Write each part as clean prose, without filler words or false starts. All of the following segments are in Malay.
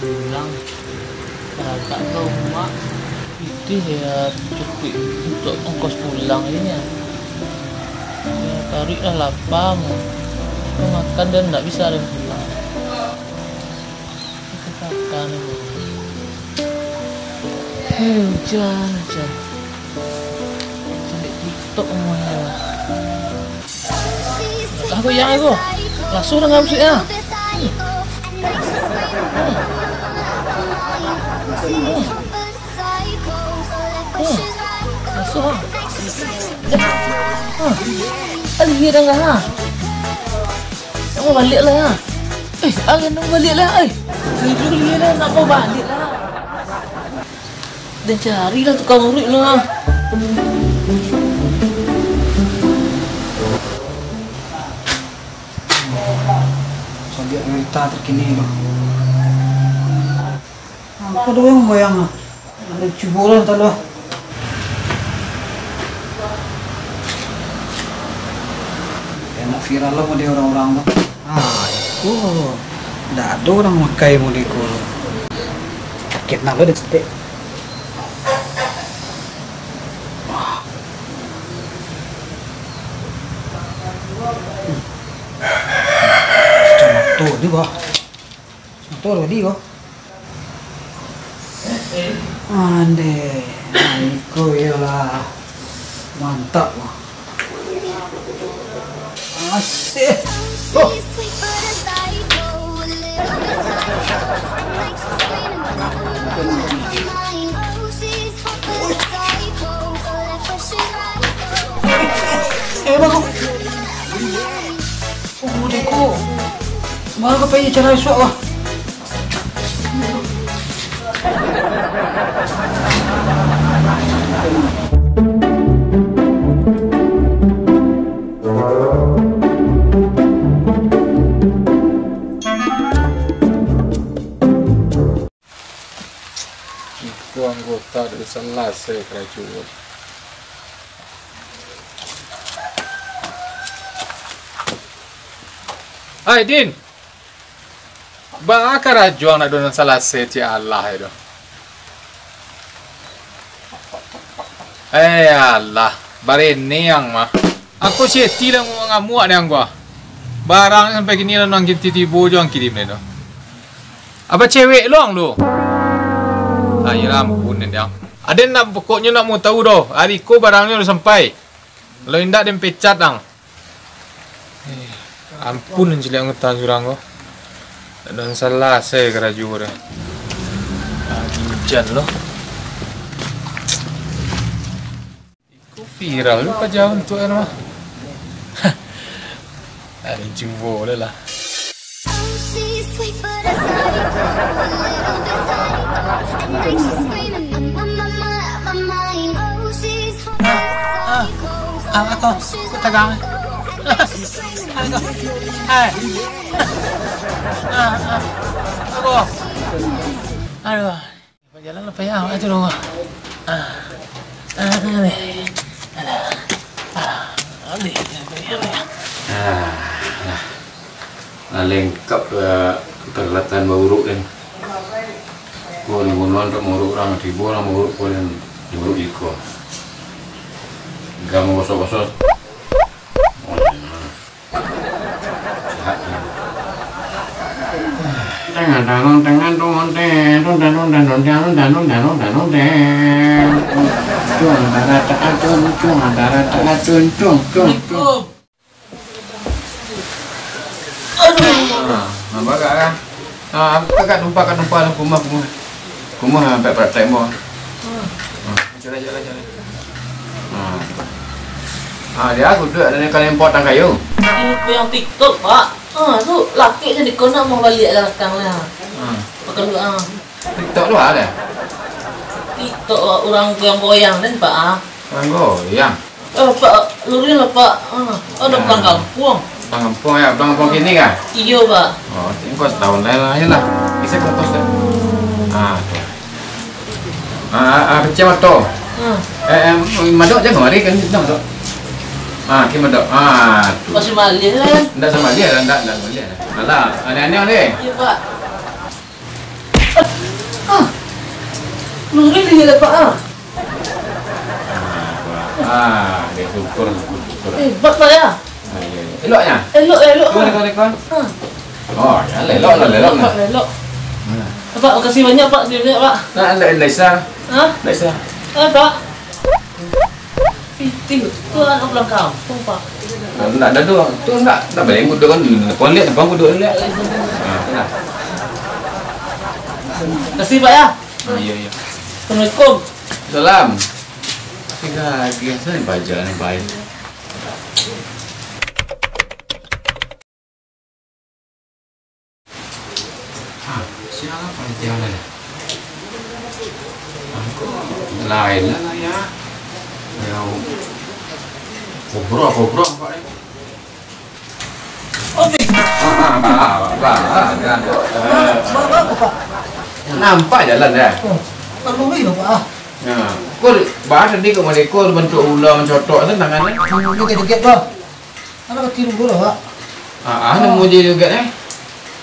pulang kakak ke rumah itu ya cukup untuk ongkos pulang ini ya. Ya tariklah lapang kita makan dan nggak bisa ada pulang kita makan hujan sampai TikTok semuanya aku yang aku langsung nggak bisa ya. Masuk. Ali dah enggak. Mau balik lah ya. Agan nak balik lah. Tidur dia lah nak mau balik lah. Dan carilah tukang urut lah. Lihat berita terkini loh. Apa doang yang goyang ah? Ada cibulan tak loh. Enak viral loh mode orang-orang loh. Itu tidak ada orang pakai mode itu. Sakit nak lo deh cetek. Tuh di bawah. Tuh di bawah. Ande, Niko ya lah. Mantap. Asik. Oh. Bagus. Oh, Niko. Mana kau pergi cara esok wah? Itu anggota dari selesai kerajaan. Hai Din, ba kerajaan nak dono selesai ti Allah itu. Allah, bare ni yang mah. Aku seti lah ngamuak ni anggo. Barang sampai kini lah nang tiba-tiba jang kirim ni tu. Apa cewek luang lu? Ayolah ampun dia. Ada nak pokoknya nak mau tahu doh. Hari ko barangnya udah sampai. Kalau indak dem pecat dang. Ampun anjali anggota jurang ko. Dan salah saya kerajaan dah. Lagi hujan loh. Iku viral lu jauh untuk air mah. Ada jumbo lah. Aku tegang. Aku. Aduh. Jalan apa ya? Aja dong. Lengkap peralatan bauruk dan gua nungguan untuk muruk orang ribu orang muruk pun yang muruk iko gak mau gosok-gosok tangan dong apa kak? Kakak numpah dalam rumah sampai praktek mau. Jalan. Dia aku duduk ada kalian potong kayu. Ini yang TikTok pak. Tu laki jadi kau nak mau balik belakang lah. Pakai lu TikTok lu ada? TikTok orang yang goyang dan pak. Orang goyang. Pak lurin lah pak. Depan kampung. Kampung ya, kampung gini kah? Iya pak. Oh, ini kau setahun lain lah. Bisa kompos deh. Kecil motor. Madok je kemari kan kita madok. Kita madok. Masih malih lah kan? Enggak sama dia, enggak Malaysia. Alah, aneh-aneh deh. Iya pak. Lu ini dia Pak. Dia syukur. Hebat Pak ya. Eloknya? Elok. Lekon. Oh, ya lelok lah. Pak, elok. Pak, makasih banyak Pak, dia Pak. Nah, Laisa. Hah? Laisa. Pak. Itu anak pulang kampung Pak. Enggak ada doang. Tu enggak boleh nguduk kan. Kau lihat abang nguduk lihat. Nah. Makasih Pak ya. Iya. Assalamualaikum. Salam. Tiga saya baca ni baik. Siapa panitia ni? Lain lah ya. Yang Kobra Pak ni. Nampak jalan dah. Kalau ini Pak. Ya. Kau bahas tadi ke mana kau bentuk ular mencotok tu tangannya. Dikit-dikit Pak. Ada kecil dulu Pak. Nemu je juga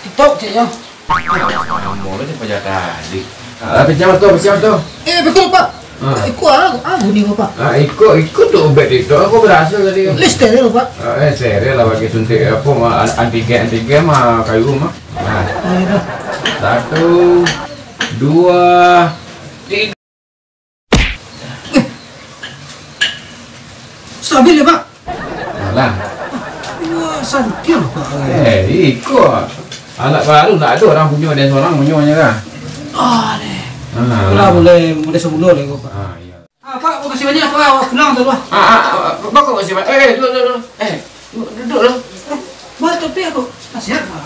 TikTok cik ya. Nemu kan dia tadi. Pecah tu. Betul Pak. Ikut bunyi Pak. Ikut tu ubat TikTok aku berhasil tadi. List dia Pak. Serius lah bagi suntik apa mah antigen mah kayu mah. Satu, dua, tiga. Stabil ya Pak. Lah. Wah, santir Pak. Ikut. Anak baru tak ada orang punya dia seorang punyanya kan. Nih. Lah boleh sebelum lagi Pak. Iya. Pak, makasih banyak Pak. Pulang tu Pak. Kau masih duduk. Duduk lah. Pak, tapi aku nasihat Pak.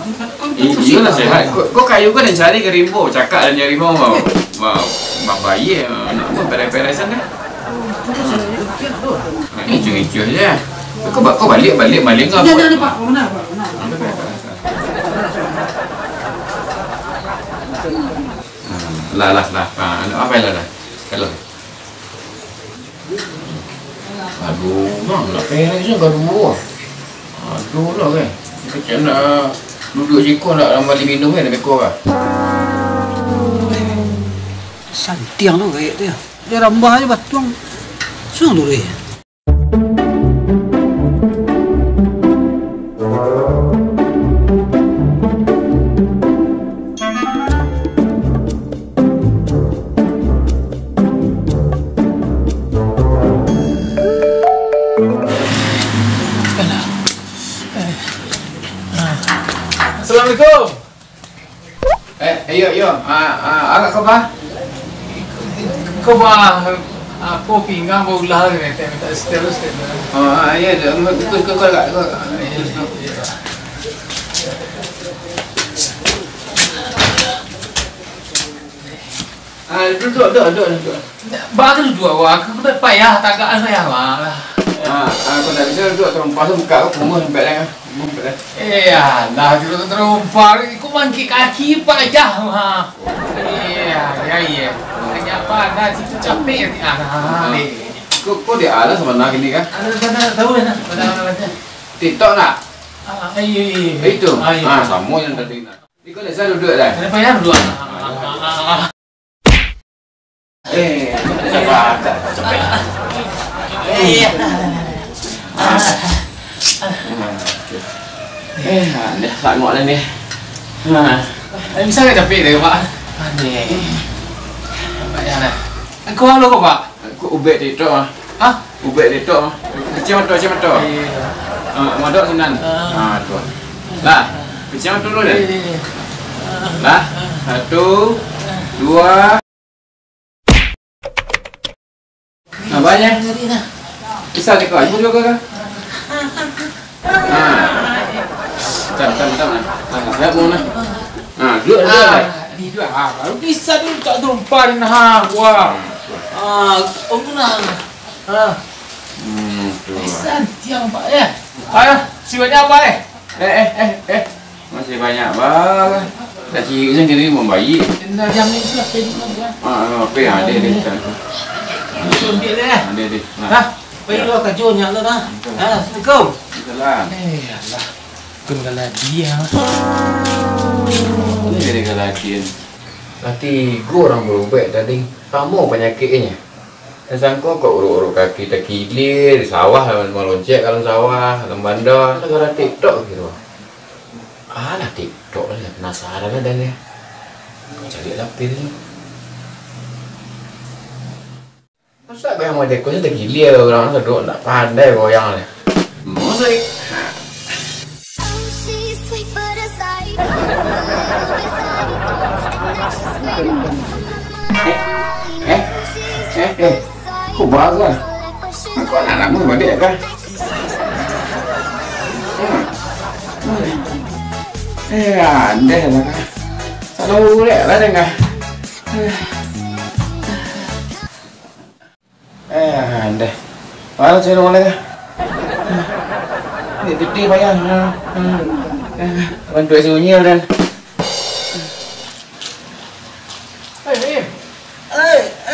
Iya lah sehat. Kau kayu kan yang cari ke rimbo, cakap dan nyari rimbo mau bayi nak buat beres-beresan dah. Ini hijau je. Kau balik ngap. Jangan Pak, mana Pak? Lah. Apa yang lah? Kalau. Aduh, bang, nak peres je gaduh. Aduh lah kan. Macam nak duduk sikon nak ramai minum kan lebih kurang. Santiang tu kayak dia. Dia rambah aja batuang. Sung dulu ya. Assalamualaikum. Yo. Agak kau bah? Kau bah kopi ngam ulah ni minta setel. Ya, kau agak. Duduk. Baru dua aku tak payah tagaan saya lah. Aku tak bisa duduk terumpas buka aku punggung sampai dah. Iya, lah terumpar. Aku mangkik kaki pak aja mah. Iya. Hanya apa? Dah cukup capek ni. Kau dia ala sama nak ini kan? Ada tahu kan? Ada. TikTok nak? Iya. Itu. Sama yang tadi nak. Kau dah saya duduk dah. Ada payah dua. Capek. Iya. Dah sangat lah ni. Bisa ke capek deh pak? Aneh. Payah dah. Kau halo kau pak? Aku ubek TikTok ah. Hah? Ubek TikTok ah. Kecil mata. Madok senang. Tu. Lah. Kecil mata dulu deh. Lah. Satu, dua. Banyak. Bisa ni kau. Ibu juga kau. Tam. Siap mau nak. Duduk. Ni dua. Baru bisa dulu tak terumpar nah. Wah. Om tenang. Bisa tiang pak ya. Si banyak apa Masih banyak bang. Dah ciri macam ni membayi. Dah jam ni sudah jadi kan. Apa yang ada dia. Suntik deh. Ada dia. Dah. Pergi lu kajunya lu dah. Assalamualaikum. Salam. Allah. Kun galah dia. Ini dia galatian. Nanti gua orang berubah tadi. Kamu penyakitnya. Sangka kok urut-urut kaki tak kilir di sawah, meloncek kalau sawah, dalam bandar, negara TikTok gitu. Alah TikTok lah, penasaran ada nih. Cari lapis ni. Masa goyang model kau tak kilir orang sedok tak pandai goyang ni. Masa kau bagus. Kau anakmu balik kan? Andai lah kan. Selalu boleh lah dengar. Andai. Mana cari mana kan? Ni gede bayang. Bantu sunyi dan.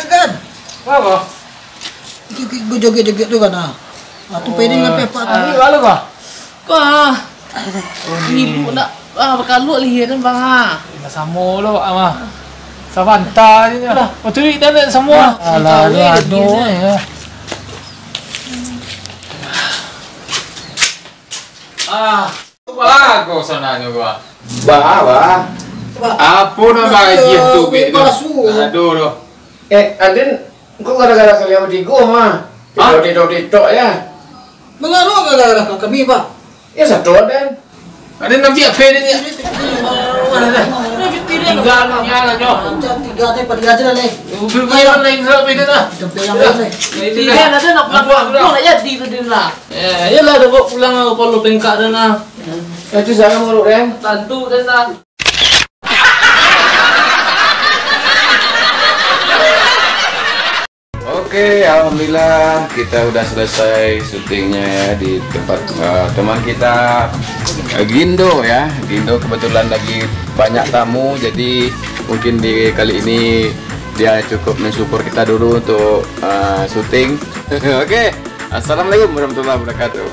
Kan? Apa? Gue joget-joget tu kan ah. Tu peding lah pepak tu. Ini kalau kah? Wah. Ibu nak berkalut lihat kan bang ha. Dah sama lo mah. Savanta ni lah. Betul dah nak semua. Alah, aduh ya. Bagus sananya gua. Bah. Apa nama gaji tu be tu? Aduh lo. Adin, kau gara-gara kalian bertiga mah. Tidur ya. Mengaruh gara-gara kami pak. Ya satu dan. Adin nak biar pede ni. Tiga nya lah nyo. Tiga tu pada aja lah leh. Biar lain serap pede dah. Tempat yang lain leh. Tiga ada nak pulang nak jadi tu dia lah. Yalah dah bawa pulang kalau bengkak dah lah. Itu saya mau dan. Tantu dah lah. Oke, alhamdulillah kita udah selesai syutingnya ya di tempat teman kita Gindo ya. Gindo kebetulan lagi banyak tamu, jadi mungkin di kali ini dia cukup mensupport kita dulu untuk syuting. Oke, assalamualaikum warahmatullahi wabarakatuh.